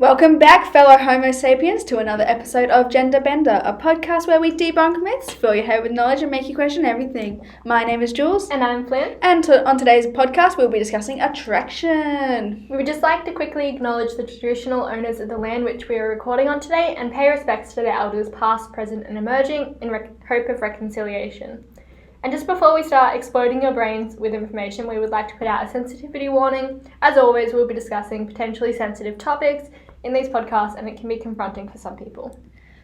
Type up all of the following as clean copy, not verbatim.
Welcome back, fellow Homo sapiens, to another episode of Gender Bender, a podcast where we debunk myths, fill your head with knowledge, and make you question everything. My name is Jules. And I'm Flynn. And on today's podcast, we'll be discussing attraction. We would just like to quickly acknowledge the traditional owners of the land which we are recording on today and pay respects to their elders past, present, and emerging in hope of reconciliation. And just before we start exploding your brains with information, we would like to put out a sensitivity warning. As always, we'll be discussing potentially sensitive topics in these podcasts, and it can be confronting for some people.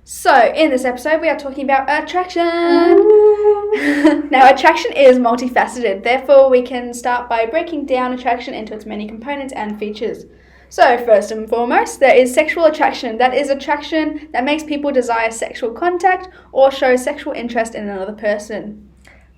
So, in this episode, we are talking about attraction. Now, attraction is multifaceted. Therefore, we can start by breaking down attraction into its many components and features. So, first and foremost, there is sexual attraction. That is attraction that makes people desire sexual contact or show sexual interest in another person.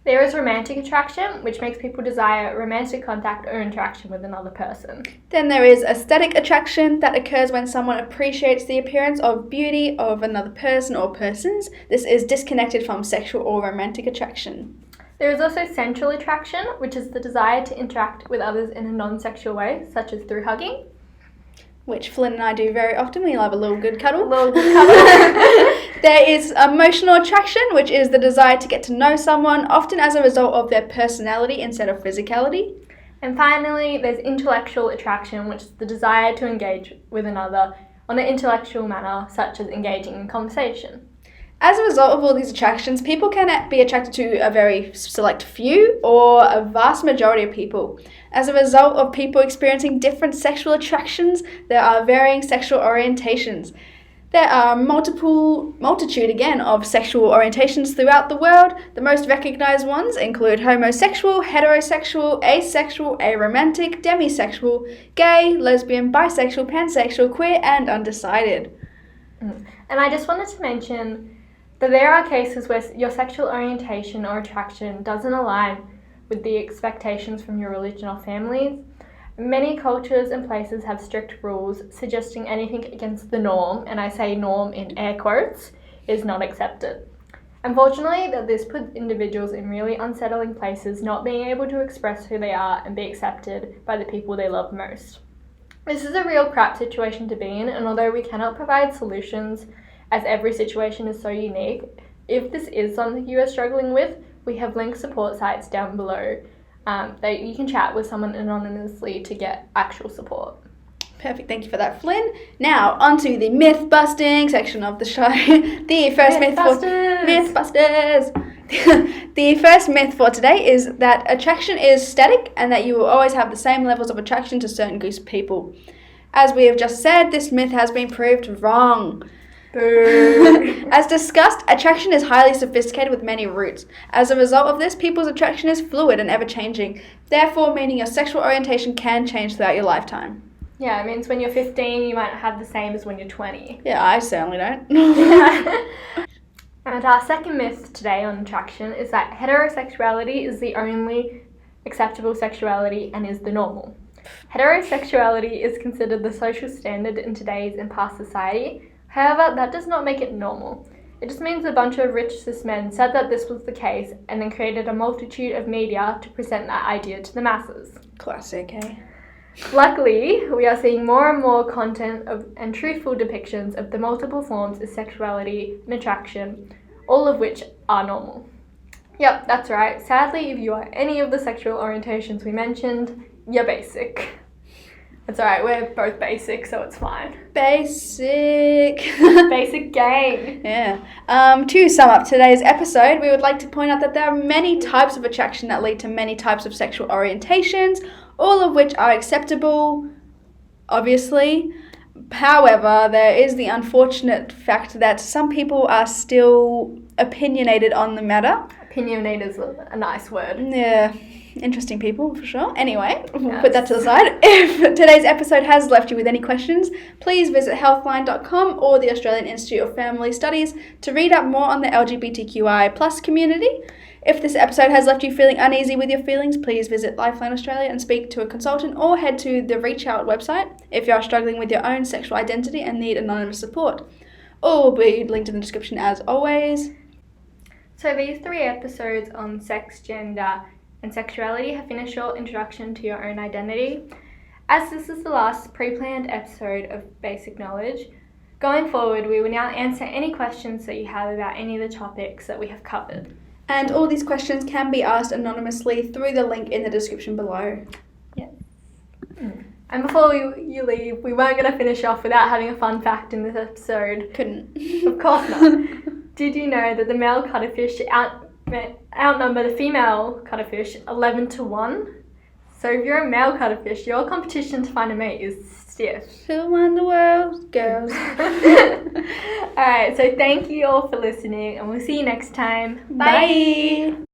There is romantic attraction, which makes people desire romantic contact or interaction with another person. Then there is aesthetic attraction that occurs when someone appreciates the appearance of beauty of another person or persons. This is disconnected from sexual or romantic attraction. There is also sensual attraction, which is the desire to interact with others in a non-sexual way, such as through hugging. Which Flynn and I do very often. We love a little good cuddle. There is emotional attraction, which is the desire to get to know someone, often as a result of their personality instead of physicality. And finally, there's intellectual attraction, which is the desire to engage with another on an intellectual manner, such as engaging in conversation. As a result of all these attractions, people can be attracted to a very select few or a vast majority of people. As a result of people experiencing different sexual attractions, there are varying sexual orientations. There are multitude of sexual orientations throughout the world. The most recognized ones include homosexual, heterosexual, asexual, aromantic, demisexual, gay, lesbian, bisexual, pansexual, queer, and undecided. And I just wanted to mention that there are cases where your sexual orientation or attraction doesn't align with the expectations from your religion or families. Many cultures and places have strict rules suggesting anything against the norm, and I say norm in air quotes, is not accepted. Unfortunately, this puts individuals in really unsettling places, not being able to express who they are and be accepted by the people they love most. This is a real crap situation to be in, and although we cannot provide solutions, as every situation is so unique, if this is something you are struggling with, we have linked support sites down below that you can chat with someone anonymously to get actual support. Perfect, thank you for that, Flynn. Now, onto the myth-busting section of the show. The first The first myth for today is that attraction is static and that you will always have the same levels of attraction to certain groups of people. As we have just said, this myth has been proved wrong. As discussed, attraction is highly sophisticated with many roots. As a result of this, people's attraction is fluid and ever-changing, therefore meaning your sexual orientation can change throughout your lifetime. Yeah, it means when you're 15, you might have the same as when you're 20. Yeah, I certainly don't. And our second myth today on attraction is that heterosexuality is the only acceptable sexuality and is the normal. Heterosexuality is considered the social standard in today's and past society. However, that does not make it normal. It just means a bunch of rich cis men said that this was the case and then created a multitude of media to present that idea to the masses. Classic, eh? Luckily, we are seeing more and more content and truthful depictions of the multiple forms of sexuality and attraction, all of which are normal. Yep, that's right. Sadly, if you are any of the sexual orientations we mentioned, you're basic. It's alright, we're both basic, so it's fine. Basic. Basic gang. Yeah. To sum up today's episode, we would like to point out that there are many types of attraction that lead to many types of sexual orientations, all of which are acceptable, obviously. However, there is the unfortunate fact that some people are still opinionated on the matter. Opinionated is a nice word. Yeah. Interesting people, for sure. Anyway, we'll put that to the side. If today's episode has left you with any questions, please visit healthline.com or the Australian Institute of Family Studies to read up more on the LGBTQI+ community. If this episode has left you feeling uneasy with your feelings, please visit Lifeline Australia and speak to a consultant or head to the Reach Out website if you are struggling with your own sexual identity and need anonymous support. All will be linked in the description as always. So these 3 episodes on sex, gender, and sexuality have been a short introduction to your own identity. As this is the last pre-planned episode of Basic Knowledge, going forward we will now answer any questions that you have about any of the topics that we have covered. And all these questions can be asked anonymously through the link in the description below. Yes. And before you leave, we weren't going to finish off without having a fun fact in this episode. Couldn't. Of course not. Did you know that the male cuttlefish outnumber the female cuttlefish 11-1? So if you're a male cuttlefish, your competition to find a mate is stiff. Who won the world? Girls. Alright, so thank you all for listening, and we'll see you next time. Bye.